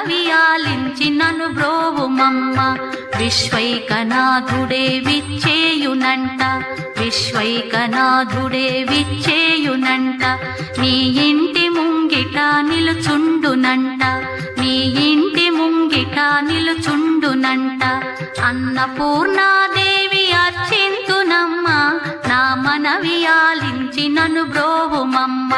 మనవి ఆలించి నన్ను బ్రోవుమమ్మ. విశ్వైకనాథుడే విచ్చేయునంట, విశ్వైకనాథుడే విచ్చేయునంట. నీ ఇంటి ముంగిట నిలుచుండునంట, నీ ఇంటి ముంగిట నిలుచుండునంట. అన్నపూర్ణాదేవి అర్చింతునమ్మ, నా మనవి ఆలించి నన్ను బ్రోవుమమ్మ.